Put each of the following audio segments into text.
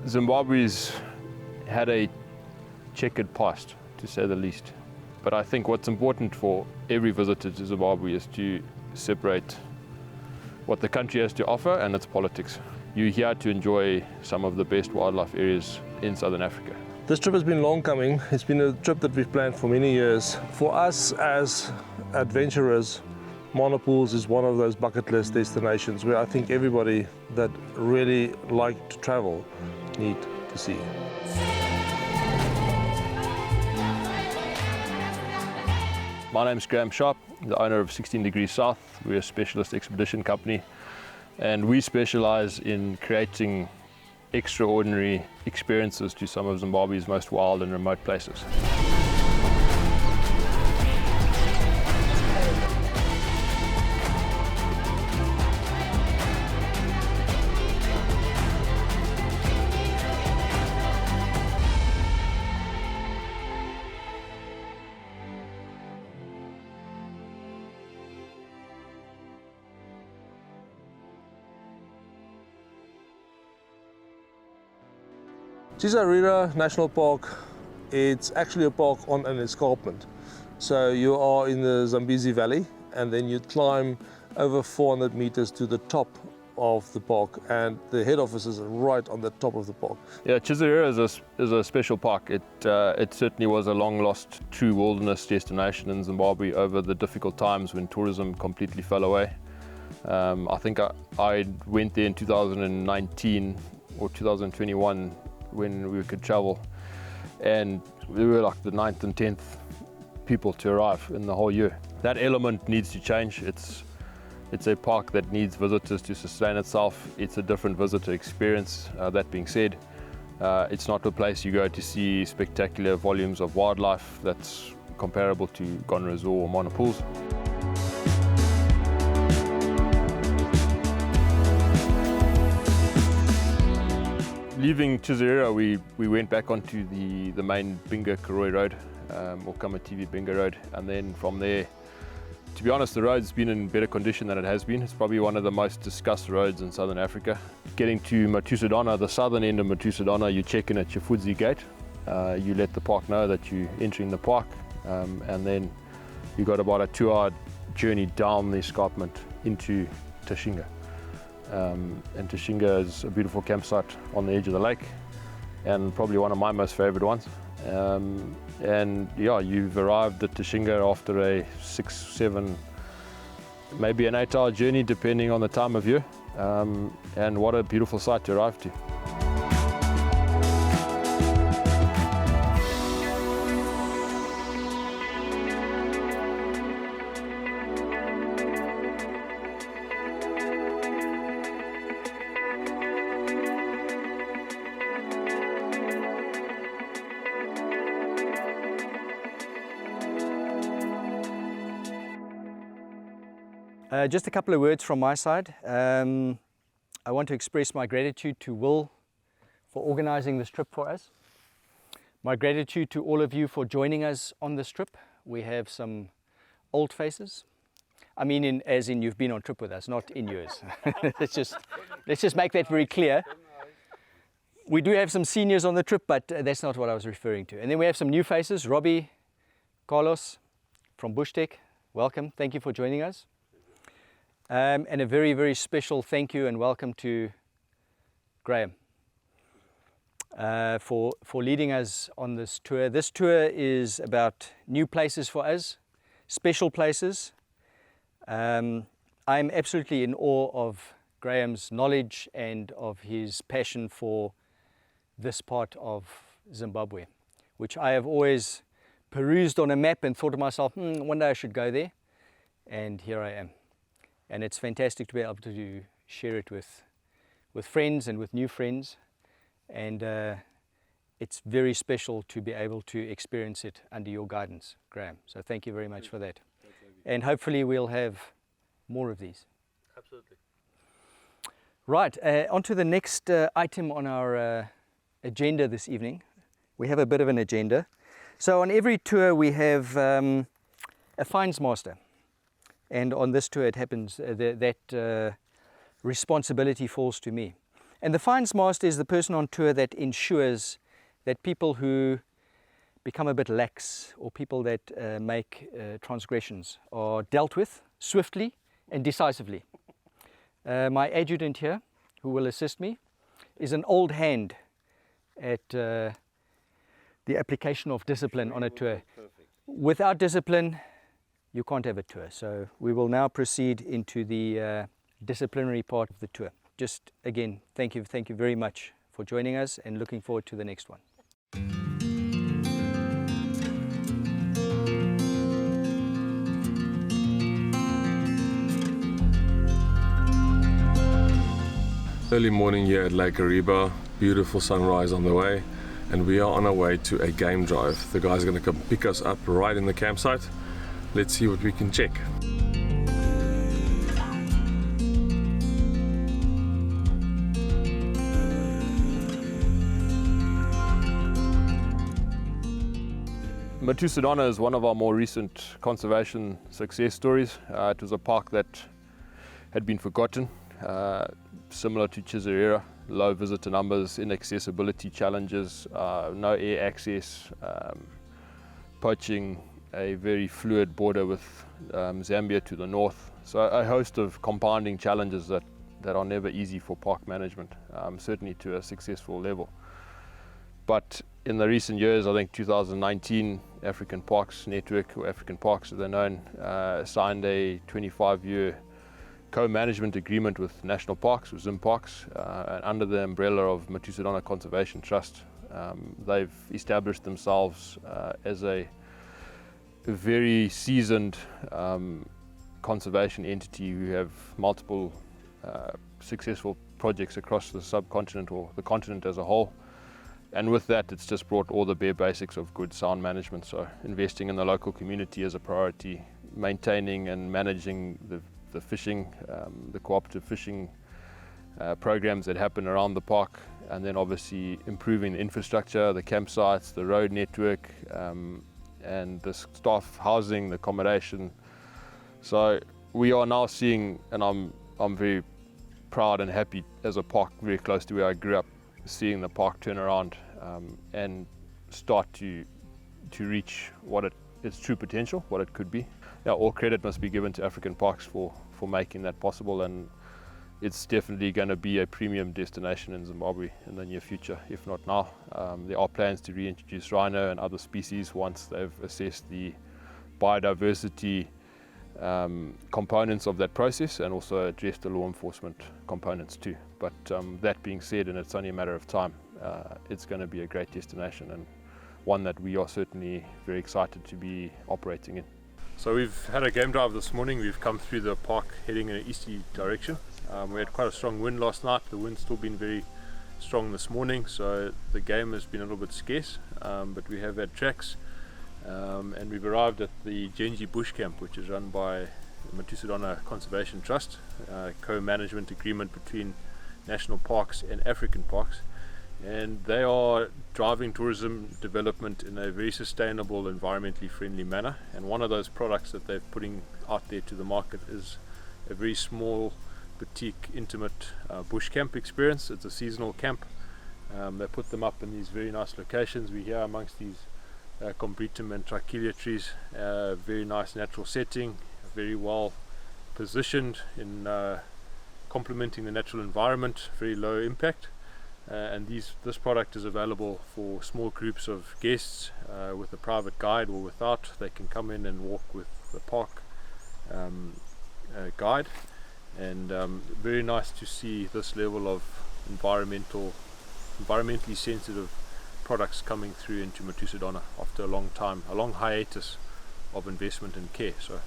Zimbabwe's had a checkered past, to say the least. But I think what's important for every visitor to Zimbabwe is to separate what the country has to offer and its politics. You're here to enjoy some of the best wildlife areas in Southern Africa. This trip has been long coming. It's been a trip that we've planned for many years. For us as adventurers, Monopools is one of those bucket list destinations where I think everybody that really like to travel need to see. My name's Graeme, the owner of 16 Degrees South. We're a specialist expedition company, and we specialize in creating extraordinary experiences to some of Zimbabwe's most wild and remote places. Chizarira National Park, it's actually a park on an escarpment. So you are in the Zambezi Valley and then you climb over 400 meters to the top of the park, and the head office is right on the top of the park. Yeah, Chizarira is a special park. It certainly was a long lost true wilderness destination in Zimbabwe over the difficult times when tourism completely fell away. I think I went there in 2019 or 2021 when we could travel, and we were like the 9th and 10th people to arrive in the whole year. That element needs to change. It's a park that needs visitors to sustain itself. It's a different visitor experience. That being said, it's not a place you go to see spectacular volumes of wildlife that's comparable to Gonre's or Monopools. Leaving Chizarira, we went back onto the main Binga Karoi Road, or Kamativi Binga Road, and then from there, to be honest, the road's been in better condition than it has been. It's probably one of the most discussed roads in Southern Africa. Getting to Matusadona, the southern end of Matusadona, you check in at Chifudzi Gate. You let the park know that you're entering the park, and then you got about a 2-hour journey down the escarpment into Tashinga. And Tashinga is a beautiful campsite on the edge of the lake, and probably one of my most favorite ones. And yeah, you've arrived at Tashinga after a 6, 7, maybe an 8-hour journey depending on the time of year, and what a beautiful site to arrive to. Just a couple of words from my side. I want to express my gratitude to Will for organizing this trip for us. My gratitude to all of you for joining us on this trip. We have some old faces. I mean, as in you've been on trip with us, not in yours. let's just make that very clear. We do have some seniors on the trip, but that's not what I was referring to. And then we have some new faces. Robbie, Carlos from Bushtech, welcome. Thank you for joining us. And a very, very special thank you and welcome to Graeme for leading us on this tour. This tour is about new places for us, special places. I'm absolutely in awe of Graeme's knowledge and of his passion for this part of Zimbabwe, which I have always perused on a map and thought to myself, one day I should go there, and here I am. And it's fantastic to be able to share it with friends and with new friends. And it's very special to be able to experience it under your guidance, Graeme. So thank you very much for that. And hopefully we'll have more of these. Absolutely. Right, on to the next item on our agenda this evening. We have a bit of an agenda. So on every tour we have a finds master. And on this tour it happens that responsibility falls to me. And the Finds Master is the person on tour that ensures that people who become a bit lax or people that make transgressions are dealt with swiftly and decisively. My adjutant here, who will assist me, is an old hand at the application of discipline on a tour. Without discipline, you can't have a tour. So we will now proceed into the disciplinary part of the tour. Just again, thank you very much for joining us, and looking forward to the next one. Early morning here at Lake Kariba, beautiful sunrise on the way, and we are on our way to a game drive. The guys are going to come pick us up right in the campsite. Let's see what we can check. Matusadona is one of our more recent conservation success stories. It was a park that had been forgotten. Similar to Chizarira, low visitor numbers, inaccessibility challenges, no air access, poaching, a very fluid border with Zambia to the north. So a host of compounding challenges that are never easy for park management, certainly to a successful level. But in the recent years, I think 2019, African Parks Network, or African Parks as they're known, signed a 25-year co-management agreement with national parks, with Zim Parks, and under the umbrella of Matusadona Conservation Trust. They've established themselves as a very seasoned conservation entity who have multiple successful projects across the subcontinent or the continent as a whole. And with that, it's just brought all the bare basics of good sound management. So investing in the local community as a priority, maintaining and managing the fishing, the cooperative fishing programs that happen around the park, and then obviously improving the infrastructure, the campsites, the road network, and the staff housing, the accommodation. So we are now seeing, and I'm very proud and happy as a park very close to where I grew up, seeing the park turn around and start to reach what its true potential, what it could be. Yeah, all credit must be given to African Parks for making that possible, and it's definitely going to be a premium destination in Zimbabwe in the near future, if not now. There are plans to reintroduce rhino and other species once they've assessed the biodiversity components of that process, and also address the law enforcement components too. But that being said, and it's only a matter of time, it's going to be a great destination, and one that we are certainly very excited to be operating in. So we've had a game drive this morning. We've come through the park heading in an easterly direction. We had quite a strong wind last night. The wind's still been very strong this morning, so the game has been a little bit scarce, but we have had tracks. And we've arrived at the Jenje bush camp, which is run by the Matusadona Conservation Trust, co-management agreement between national parks and African parks. And they are driving tourism development in a very sustainable, environmentally friendly manner. And one of those products that they're putting out there to the market is a very small, boutique, intimate bush camp experience. It's a seasonal camp. They put them up in these very nice locations. We're here amongst these Combretum and Trichilia trees. Very nice natural setting, very well positioned in complementing the natural environment, very low impact. And this product is available for small groups of guests with a private guide or without. They can come in and walk with the park guide, and very nice to see this level of environmentally sensitive products coming through into Matusadona after a long time, a long hiatus of investment and care. So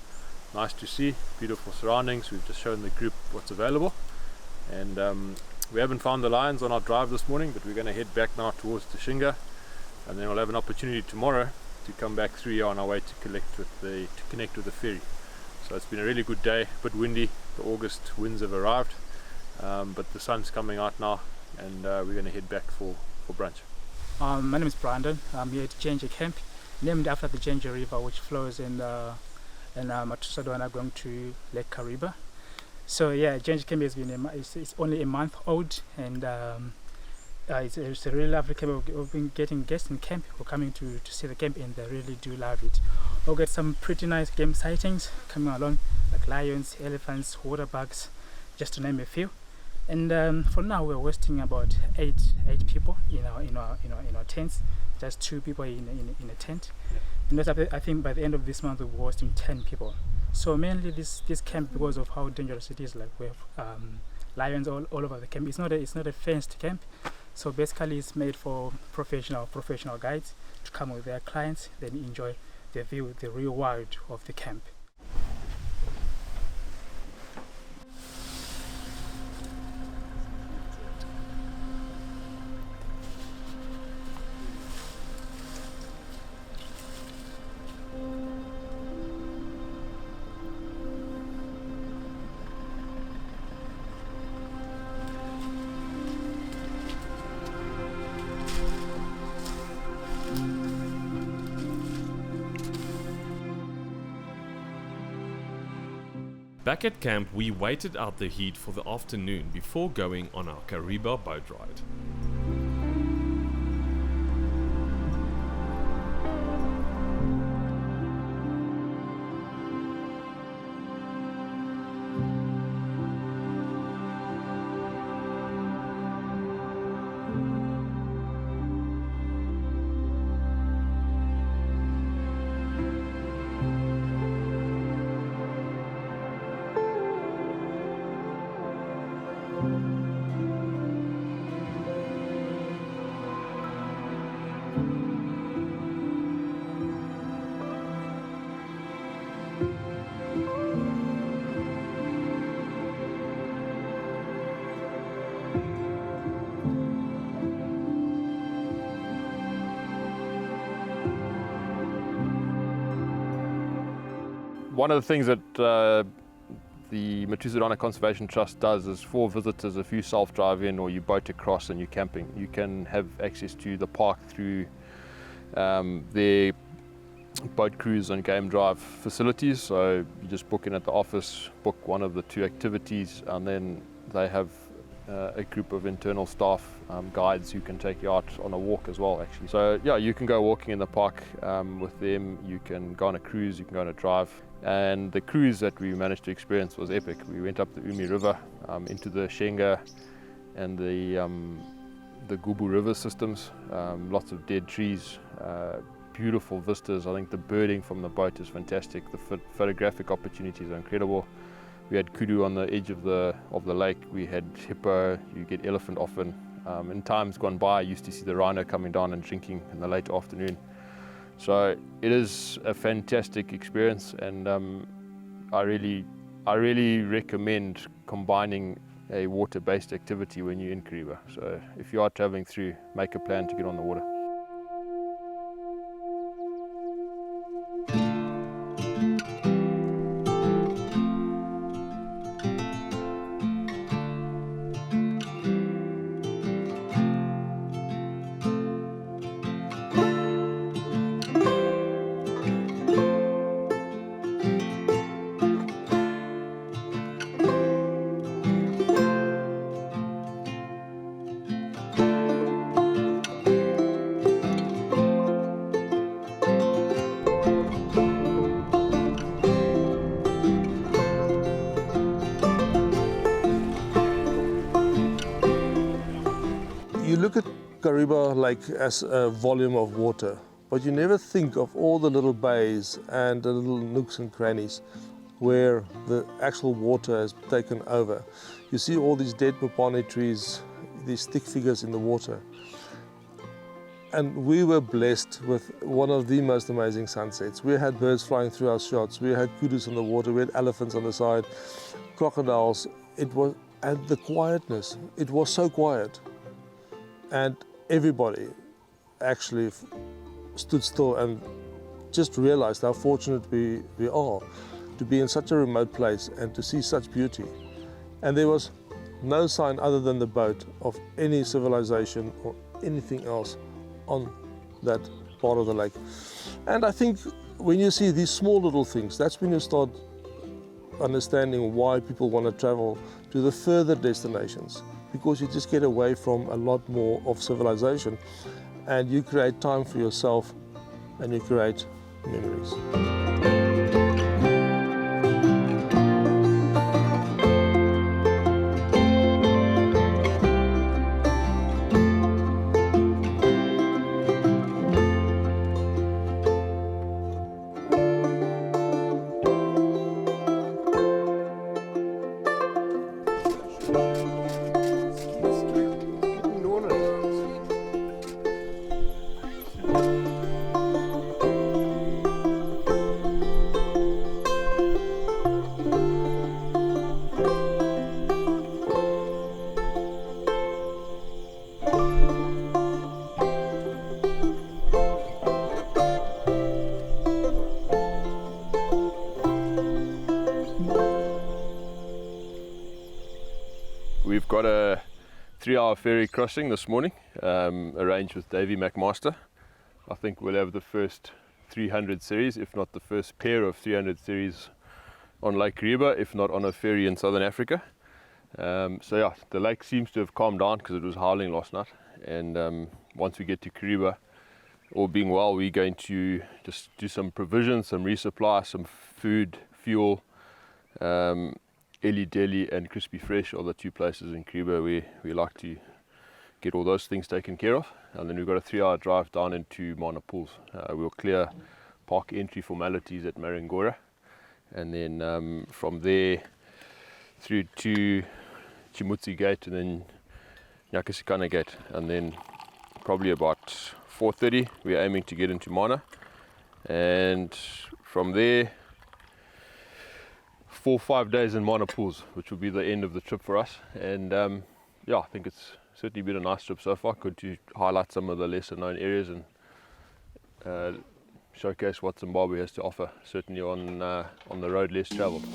nice to see, beautiful surroundings. We've just shown the group what's available, and we haven't found the lions on our drive this morning, but we're going to head back now towards Tashinga, and then we'll have an opportunity tomorrow to come back through here on our way to connect with the ferry. So it's been a really good day, a bit windy. The August winds have arrived, but the sun's coming out now, and we're going to head back for brunch. My name is Brandon. I'm here at Jenje camp, named after the Jenje river, which flows in Matusadona going to Lake Kariba. So yeah, Jenje camp has been it's only a month old, and it's a really lovely camp. We've been getting guests in camp who are coming to see the camp, and they really do love it. We'll get some pretty nice game sightings coming along, like lions, elephants, water bugs, just to name a few. And for now, we're hosting about eight people in our tents. Just 2 people in a tent. And I think by the end of this month, we'll be hosting 10 people. So mainly this camp, because of how dangerous it is, like we have lions all over the camp. It's not a fenced camp. So basically, it's made for professional guides to come with their clients, then enjoy the view, the real world of the camp. Back at camp, we waited out the heat for the afternoon before going on our Kariba boat ride. One of the things that the Matusadona Conservation Trust does is, for visitors, if you self-drive in or you boat across and you're camping, you can have access to the park through their boat cruise and game drive facilities. So you just book in at the office, book one of the 2 activities, and then they have a group of internal staff, guides, who can take you out on a walk as well, actually. So yeah, you can go walking in the park with them, you can go on a cruise, you can go on a drive. And the cruise that we managed to experience was epic. We went up the Umi River, into the Shenga and the Gubu River systems, lots of dead trees, beautiful vistas. I think the birding from the boat is fantastic. The photographic opportunities are incredible. We had kudu on the edge of the lake. We had hippo. You get elephant often. In times gone by, I used to see the rhino coming down and drinking in the late afternoon. So it is a fantastic experience, and I really recommend combining a water-based activity when you're in Kariba. So if you are traveling through, make a plan to get on the water. You look at Kariba like as a volume of water, but you never think of all the little bays and the little nooks and crannies where the actual water has taken over. You see all these dead mopane trees, these stick figures in the water. And we were blessed with one of the most amazing sunsets. We had birds flying through our shots, we had kudus on the water, we had elephants on the side, crocodiles. And the quietness, it was so quiet. And everybody actually stood still and just realized how fortunate we are to be in such a remote place and to see such beauty. And there was no sign other than the boat of any civilization or anything else on that part of the lake. And I think when you see these small little things, that's when you start understanding why people want to travel to the further destinations, because you just get away from a lot more of civilization and you create time for yourself and you create memories. We've got a 3-hour ferry crossing this morning, arranged with Davey McMaster. I think we'll have the first 300 series, if not the first pair of 300 series on Lake Kariba, if not on a ferry in southern Africa. So yeah, the lake seems to have calmed down because it was howling last night. And once we get to Kariba, all being well, we're going to just do some provisions, some resupply, some food, fuel. Eli Deli and Crispy Fresh are the two places in Kariba where we like to get all those things taken care of. And then we've got a 3-hour drive down into Mana Pools. We'll clear park entry formalities at Marangora, and then from there through to Chimutsi Gate and then Nyakasikana Gate, and then probably about 4:30 we're aiming to get into Mana, and from there 4 or 5 days in Mana Pools, which will be the end of the trip for us. And yeah, I think it's certainly been a nice trip so far. Good to highlight some of the lesser known areas and showcase what Zimbabwe has to offer, certainly on the road less travelled.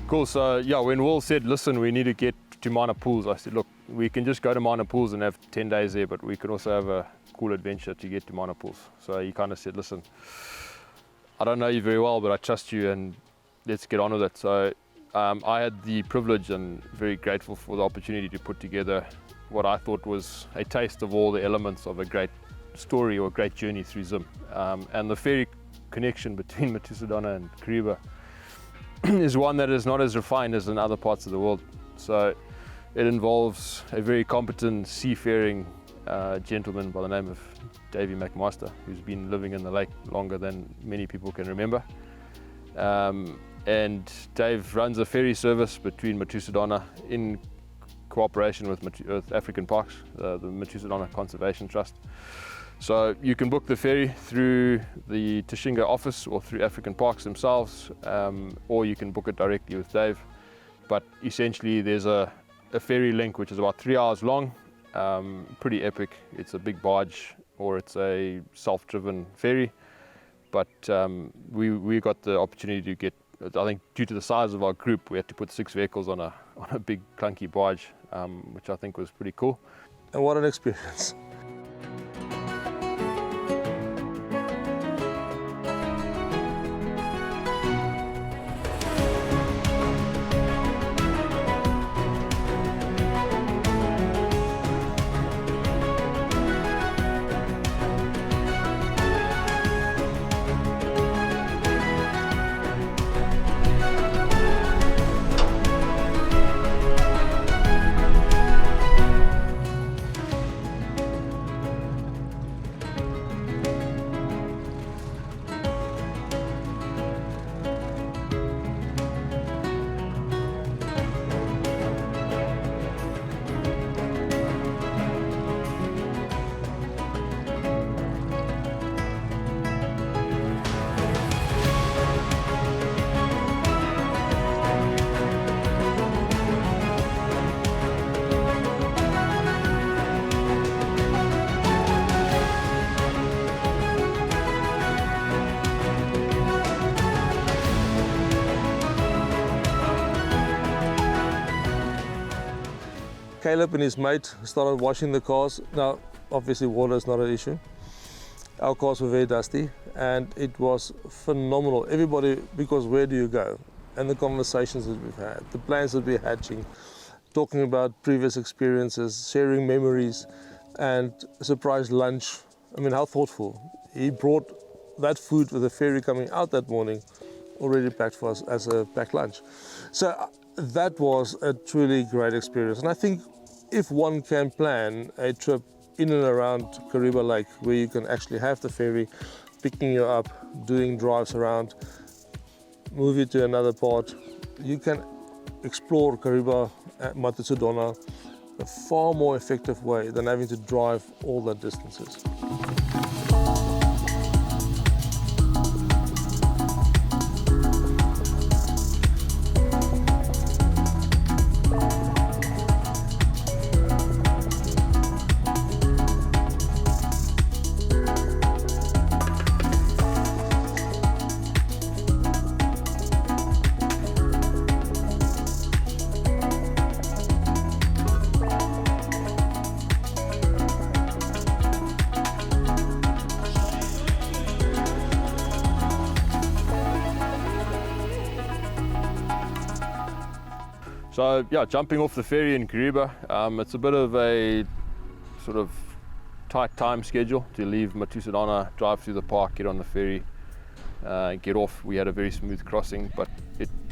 Cool, so yeah, when Will said, listen, we need to get to Mana Pools, I said, look, we can just go to Mana Pools and have 10 days there, but we could also have a cool adventure to get to Mana Pools. So he kind of said, listen, I don't know you very well, but I trust you and let's get on with it. So I had the privilege and very grateful for the opportunity to put together what I thought was a taste of all the elements of a great story or a great journey through Zim. And the ferry connection between Matusadona and Kariba is one that is not as refined as in other parts of the world. So it involves a very competent seafaring gentleman by the name of Davey McMaster, who's been living in the lake longer than many people can remember. And Dave runs a ferry service between Matusadona in cooperation with African Parks, the Matusadona Conservation Trust. So you can book the ferry through the Tishinga office or through African Parks themselves, or you can book it directly with Dave. But essentially there's a ferry link which is about 3 hours long, pretty epic. It's a big barge or it's a self-driven ferry. But we got the opportunity to get, I think due to the size of our group, we had to put 6 vehicles on a big clunky barge, which I think was pretty cool. And what an experience. Caleb and his mate started washing the cars. Now, obviously water is not an issue. Our cars were very dusty and it was phenomenal. Everybody, because where do you go? And the conversations that we've had, the plans that we're hatching, talking about previous experiences, sharing memories, and a surprise lunch. I mean, how thoughtful. He brought that food with the ferry coming out that morning, already packed for us as a packed lunch. So that was a truly great experience. And I think if one can plan a trip in and around Kariba Lake, where you can actually have the ferry picking you up, doing drives around, move you to another part, you can explore Kariba at Matusadona a far more effective way than having to drive all that distances. So yeah, jumping off the ferry in Kariba, it's a bit of a sort of tight time schedule to leave Matusadona, drive through the park, get on the ferry, get off. We had a very smooth crossing, but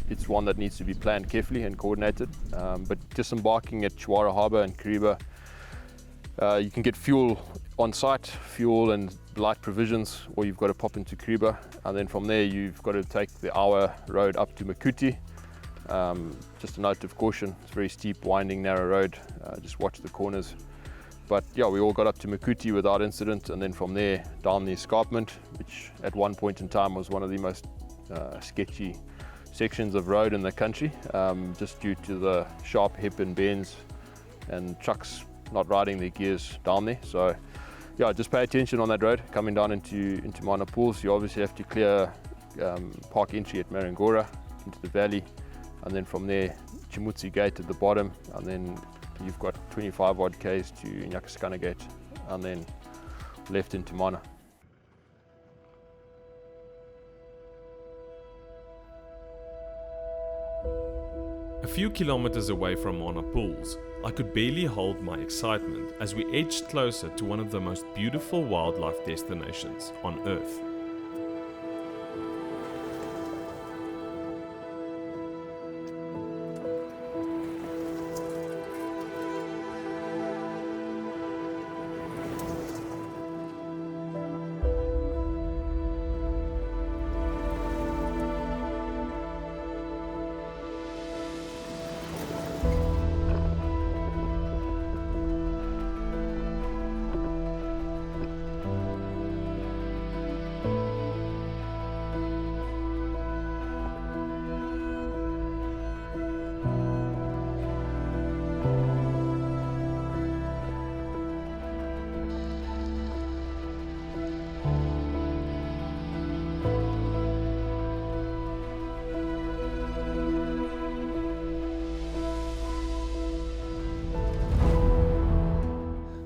it's one that needs to be planned carefully and coordinated. But disembarking at Chizarira Harbour in Kariba, you can get fuel on site, fuel and light provisions, or you've got to pop into Kariba, and then from there you've got to take the hour road up to Makuti. Just a note of caution, it's a very steep, winding, narrow road, just watch the corners. But yeah, we all got up to Makuti without incident, and then from there down the escarpment, which at one point in time was one of the most sketchy sections of road in the country, just due to the sharp hip and bends and trucks not riding their gears down there. So yeah, just pay attention on that road coming down into Mana Pools. You obviously have to clear park entry at Marangora into the valley, and then from there Chimutsi Gate at the bottom, and then you've got 25 odd k's to Nyakaskana Gate, and then left into Mana. A few kilometers away from Mana Pools, I could barely hold my excitement as we edged closer to one of the most beautiful wildlife destinations on Earth.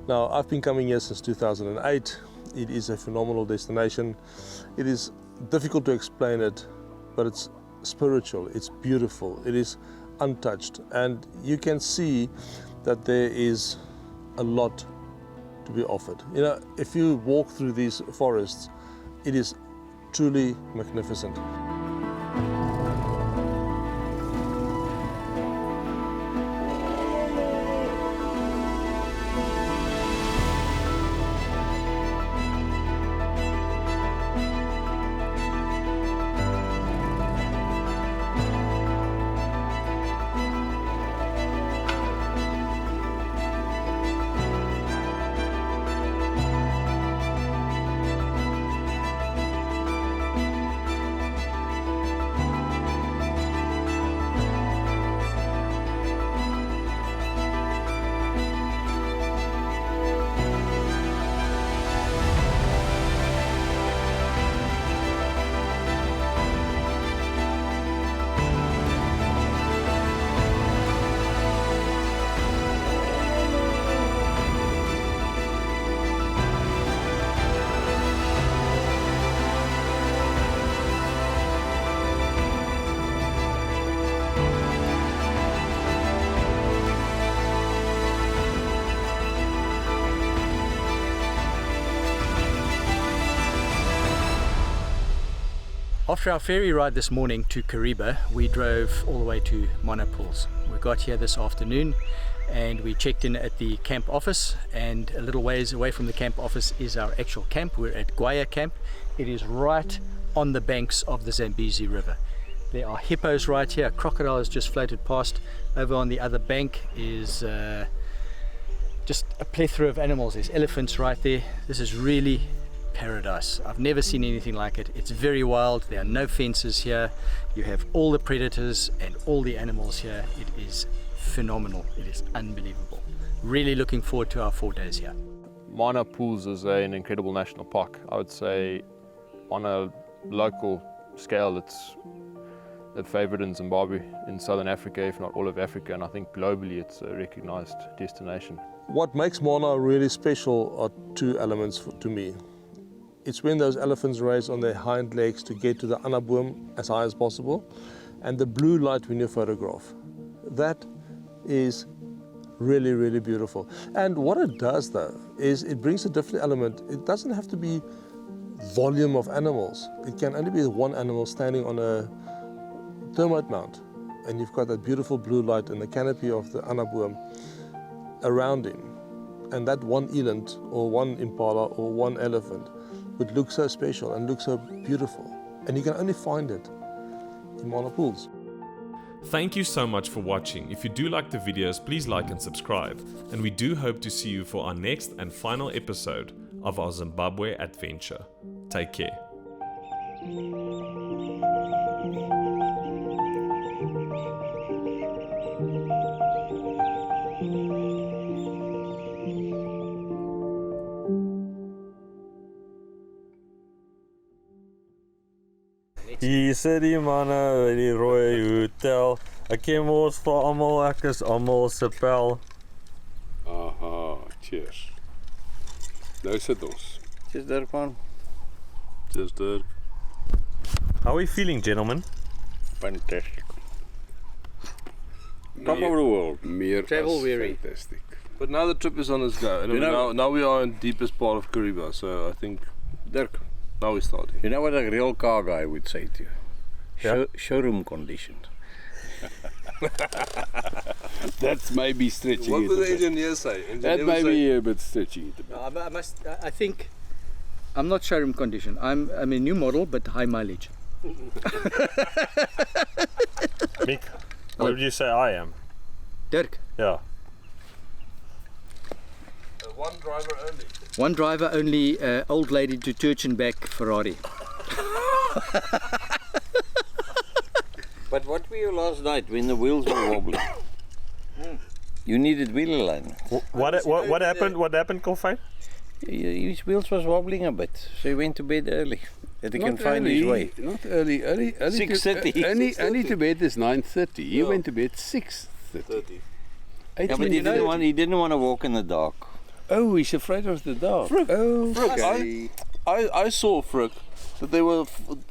Now, I've been coming here since 2008. It is a phenomenal destination. It is difficult to explain it, but it's spiritual, it's beautiful, it is untouched, and you can see that there is a lot to be offered. You know, if you walk through these forests, it is truly magnificent. After our ferry ride this morning to Kariba, we drove all the way to Monopools. We got here this afternoon and we checked in at the camp office, and a little ways away from the camp office is our actual camp. We're at Gwaya camp. It is right on the banks of the Zambezi River. There are hippos right here. A crocodile has just floated past. Over on the other bank is just a plethora of animals. There's elephants right there. This is really paradise. I've never seen anything like it. It's very wild. There are no fences here. You have all the predators and all the animals here. It is phenomenal. It is unbelievable. Really looking forward to our 4 days here. Monopools is an incredible national park. I would say on a local scale it's a favorite in Zimbabwe, in Southern Africa, if not all of Africa, and I think globally it's a recognized destination. What makes Mona really special are two elements to me. It's when those elephants race on their hind legs to get to the anaboom as high as possible, and the blue light when you photograph. That is really, really beautiful. And what it does though, is it brings a different element. It doesn't have to be volume of animals. It can only be one animal standing on a termite mound, and you've got that beautiful blue light and the canopy of the anaboom around him. And that one eland or one impala or one elephant would look so special and look so beautiful. And you can only find it in Monopools. Thank you so much for watching. If you do like the videos, please like and subscribe. And we do hope to see you for our next and final episode of our Zimbabwe adventure. Take care. Hier sit die manne by die rooi hotel. Ek ken mos vir almal, ek is almal se pel. Aha, cheers. Nou sit ons. Cheers, Dirk man. Cheers, Dirk. How are you feeling, gentlemen? Fantastic. Top of the world. Meer Travel as weary. fantastic. But now the trip is on its go. And You know- now we are in the deepest part of Kariba, so I think Dirk, now we're starting. you know what a real car guy would say to you? Yeah. Showroom condition. That's maybe stretching What it would a the bit. engineer say? That may be a bit stretching it a bit. I think I'm not showroom condition. I'm a new model, but high mileage. Mick, what would you say I am? Dirk, Yeah. One driver only. one driver only, old lady to church and back Ferrari. But what were you last night when the wheels were wobbling? You needed wheel alignment. What happened? What happened, Kolfijn? His wheels was wobbling a bit, so he went to bed early. That he can find his way. Not early. 6:30. Early to bed is 9:30. He went to bed 6:30. Yeah, but he didn't want to walk in the dark. Oh, he's afraid of the dark. Oh, okay. I saw, Frick, that there were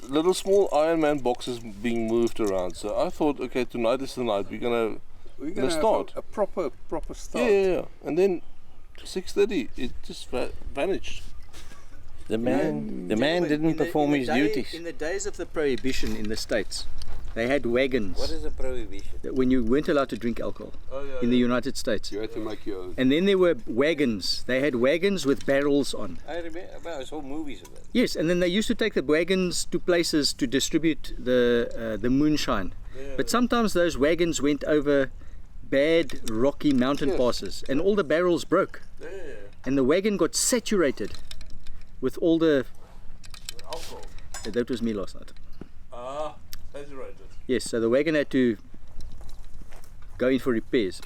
little small Ironman boxes being moved around. So I thought, okay, tonight is the night. We're gonna We're start. a proper start. Yeah. And then 6:30, it just vanished. The man didn't perform his duties. In the days of the prohibition in the States, they had wagons What is a prohibition? when you weren't allowed to drink alcohol in the United States. You had to make your own. And then there were wagons. They had wagons with barrels on. I remember, I saw movies of that. Yes, and then they used to take the wagons to places to distribute the moonshine. But sometimes those wagons went over bad rocky mountain passes, and all the barrels broke. And the wagon got saturated with all the Alcohol. That was me last night. Saturated. Yes, so the wagon had to go in for repairs.